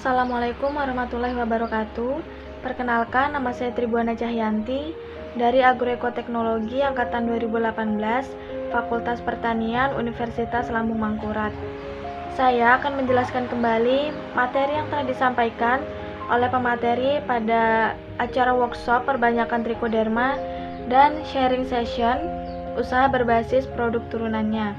Assalamualaikum warahmatullahi wabarakatuh. Perkenalkan, nama saya Tribuana Cahyanti dari Agroekoteknologi Angkatan 2018, Fakultas Pertanian Universitas Lambung Mangkurat. Saya akan menjelaskan kembali materi yang telah disampaikan oleh pemateri pada acara workshop perbanyakan Trichoderma dan sharing session usaha berbasis produk turunannya.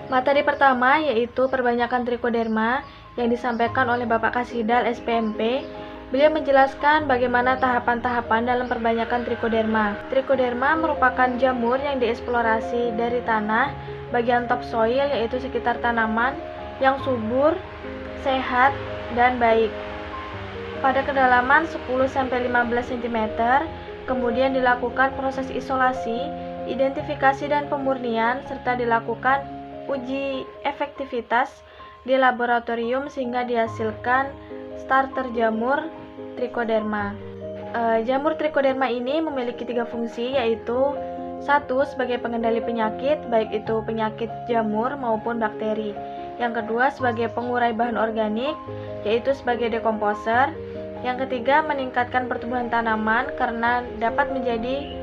Materi pertama yaitu perbanyakan Trichoderma yang disampaikan oleh Bapak Kasidal SPMP. Beliau menjelaskan bagaimana tahapan-tahapan dalam perbanyakan Trichoderma. Trichoderma merupakan jamur yang dieksplorasi dari tanah bagian topsoil, yaitu sekitar tanaman yang subur, sehat, dan baik. Pada kedalaman 10-15 cm, kemudian dilakukan proses isolasi, identifikasi dan pemurnian, serta dilakukan uji efektivitas di laboratorium sehingga dihasilkan starter jamur Trichoderma. Jamur Trichoderma ini memiliki 3 fungsi, yaitu 1. Sebagai pengendali penyakit, baik itu penyakit jamur maupun bakteri. Yang kedua, sebagai pengurai bahan organik, yaitu sebagai dekomposer. Yang ketiga, meningkatkan pertumbuhan tanaman karena dapat menjadi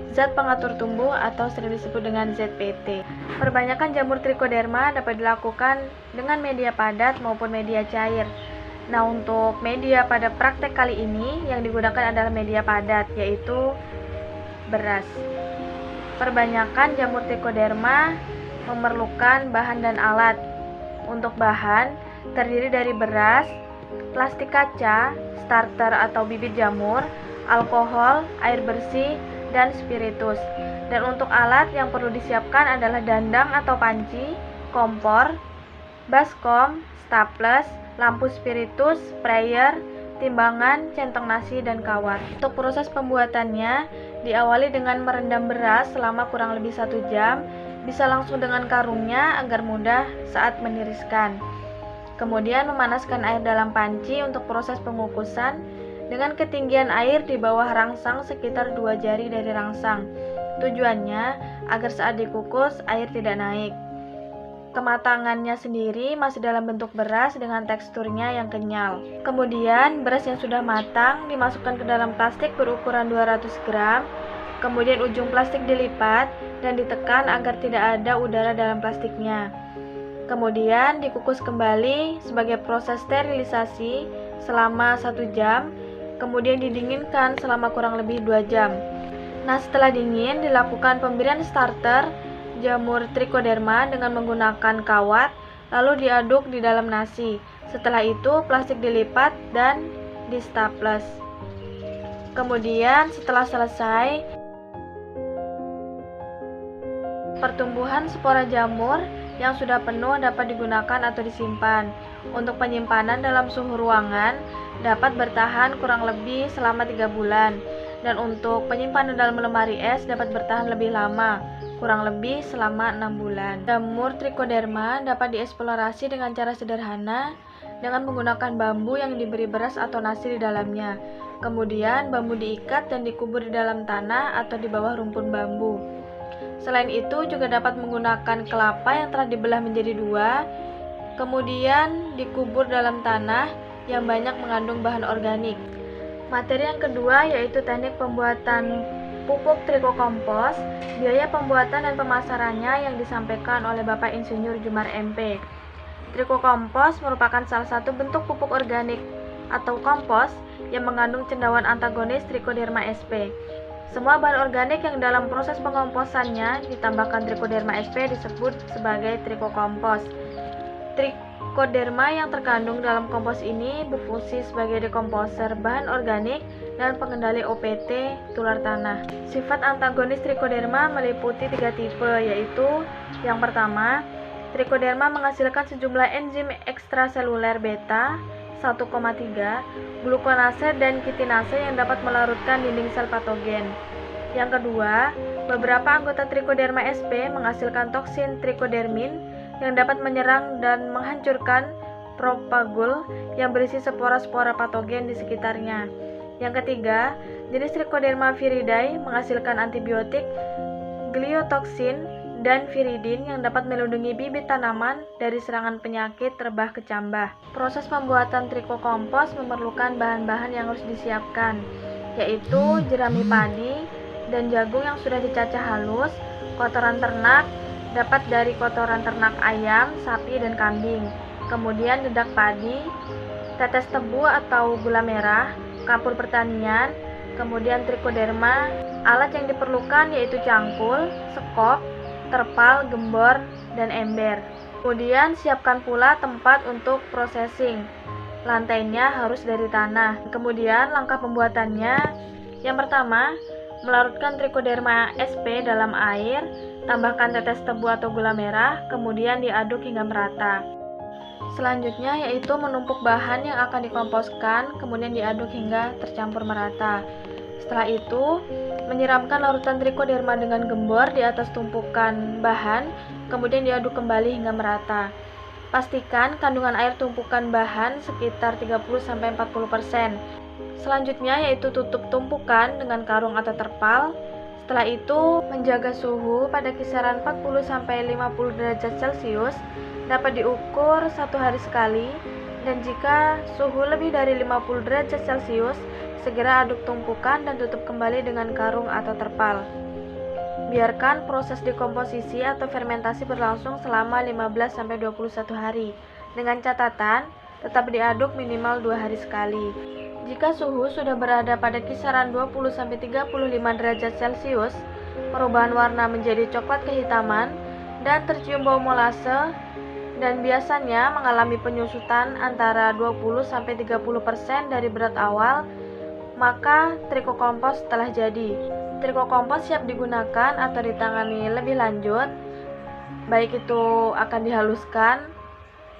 zat pengatur tumbuh atau sering disebut dengan ZPT. Perbanyakan jamur Trichoderma dapat dilakukan dengan media padat maupun media cair. Nah, untuk media pada praktek kali ini yang digunakan adalah media padat, yaitu beras. Perbanyakan jamur Trichoderma memerlukan bahan dan alat. Untuk bahan, terdiri dari beras, plastik kaca, starter atau bibit jamur, alkohol, air bersih, dan spiritus. Dan untuk alat yang perlu disiapkan adalah dandang atau panci, kompor, baskom, staples, lampu spiritus, sprayer, timbangan, centong nasi, dan kawat. Untuk proses pembuatannya diawali dengan merendam beras selama kurang lebih 1 jam, bisa langsung dengan karungnya agar mudah saat meniriskan. Kemudian memanaskan air dalam panci untuk proses pengukusan dengan ketinggian air di bawah rangsang sekitar 2 jari dari rangsang. Tujuannya agar saat dikukus air tidak naik. Kematangannya sendiri masih dalam bentuk beras dengan teksturnya yang kenyal. Kemudian beras yang sudah matang dimasukkan ke dalam plastik berukuran 200 gram. Kemudian ujung plastik dilipat dan ditekan agar tidak ada udara dalam plastiknya. Kemudian dikukus kembali sebagai proses sterilisasi selama 1 jam. Kemudian didinginkan selama kurang lebih 2 jam. Nah, setelah dingin dilakukan pemberian starter jamur Trichoderma dengan menggunakan kawat, lalu diaduk di dalam nasi. Setelah itu plastik dilipat dan distaples. Kemudian setelah selesai, pertumbuhan spora jamur yang sudah penuh dapat digunakan atau disimpan. Untuk penyimpanan dalam suhu ruangan dapat bertahan kurang lebih selama 3 bulan. Dan untuk penyimpanan dalam lemari es dapat bertahan lebih lama, kurang lebih selama 6 bulan. Jamur Trichoderma dapat dieksplorasi dengan cara sederhana dengan menggunakan bambu yang diberi beras atau nasi di dalamnya. Kemudian bambu diikat dan dikubur di dalam tanah atau di bawah rumpun bambu. Selain itu juga dapat menggunakan kelapa yang telah dibelah menjadi 2, kemudian dikubur dalam tanah yang banyak mengandung bahan organik. Materi yang kedua yaitu teknik pembuatan pupuk trikokompos, biaya pembuatan dan pemasarannya yang disampaikan oleh Bapak Insinyur Jumar MP. Trikokompos merupakan salah satu bentuk pupuk organik atau kompos yang mengandung cendawan antagonis Trichoderma sp. Semua bahan organik yang dalam proses pengomposannya ditambahkan Trichoderma sp disebut sebagai trikokompos. Trichoderma yang terkandung dalam kompos ini berfungsi sebagai dekomposer bahan organik dan pengendali OPT tular tanah. Sifat antagonis Trichoderma meliputi 3 tipe, yaitu yang pertama, Trichoderma menghasilkan sejumlah enzim ekstraseluler beta 1,3, glukonase dan kitinase yang dapat melarutkan dinding sel patogen. Yang kedua, beberapa anggota Trichoderma sp menghasilkan toksin trichodermin yang dapat menyerang dan menghancurkan propagule yang berisi spora-spora patogen di sekitarnya. Yang ketiga, jenis Trichoderma viridae menghasilkan antibiotik gliotoxin dan viridin yang dapat melindungi bibit tanaman dari serangan penyakit rebah kecambah. Proses pembuatan trikokompos memerlukan bahan-bahan yang harus disiapkan, yaitu jerami padi dan jagung yang sudah dicacah halus, kotoran ternak, dapat dari kotoran ternak ayam, sapi, dan kambing, kemudian dedak padi, tetes tebu atau gula merah, kapur pertanian, kemudian trikoderma. Alat yang diperlukan yaitu cangkul, sekop, terpal, gembor, dan ember. Kemudian siapkan pula tempat untuk processing. Lantainya harus dari tanah. Kemudian langkah pembuatannya, yang pertama, melarutkan trikoderma SP dalam air, tambahkan tetes tebu atau gula merah, kemudian diaduk hingga merata. Selanjutnya yaitu menumpuk bahan yang akan dikomposkan, kemudian diaduk hingga tercampur merata. Setelah itu, menyiramkan larutan trikoderma dengan gembor di atas tumpukan bahan, kemudian diaduk kembali hingga merata. Pastikan kandungan air tumpukan bahan sekitar 30-40%. Selanjutnya yaitu tutup tumpukan dengan karung atau terpal. Setelah itu, menjaga suhu pada kisaran 40-50 derajat Celcius, dapat diukur 1 hari sekali, dan jika suhu lebih dari 50 derajat Celcius, segera aduk tumpukan dan tutup kembali dengan karung atau terpal. Biarkan proses dekomposisi atau fermentasi berlangsung selama 15-21 hari, dengan catatan tetap diaduk minimal 2 hari sekali. Jika suhu sudah berada pada kisaran 20-35 derajat Celcius, perubahan warna menjadi coklat kehitaman, dan tercium bau molase, dan biasanya mengalami penyusutan antara 20-30% dari berat awal, maka trikokompos telah jadi. Trikokompos siap digunakan atau ditangani lebih lanjut, baik itu akan dihaluskan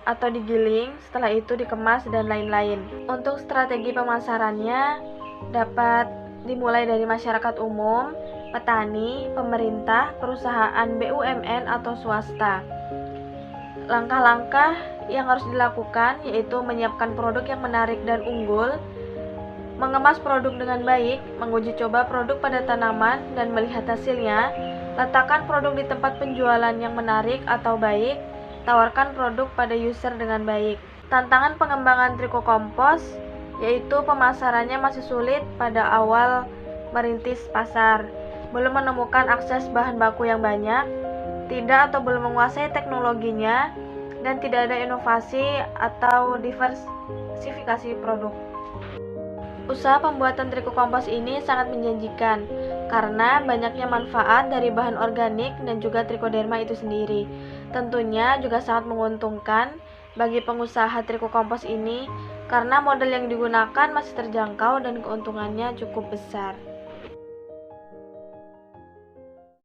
atau digiling, setelah itu dikemas dan lain-lain. Untuk strategi pemasarannya dapat dimulai dari masyarakat umum, petani, pemerintah, perusahaan BUMN atau swasta. Langkah-langkah yang harus dilakukan yaitu menyiapkan produk yang menarik dan unggul, mengemas produk dengan baik, menguji coba produk pada tanaman dan melihat hasilnya, letakkan produk di tempat penjualan yang menarik atau baik, tawarkan produk pada user dengan baik. Tantangan pengembangan trikokompos yaitu pemasarannya masih sulit pada awal merintis pasar, belum menemukan akses bahan baku yang banyak, tidak atau belum menguasai teknologinya, dan tidak ada inovasi atau diversifikasi produk. Usaha pembuatan trikokompos ini sangat menjanjikan karena banyaknya manfaat dari bahan organik dan juga trikoderma itu sendiri. Tentunya juga sangat menguntungkan bagi pengusaha trikokompos ini karena modal yang digunakan masih terjangkau dan keuntungannya cukup besar.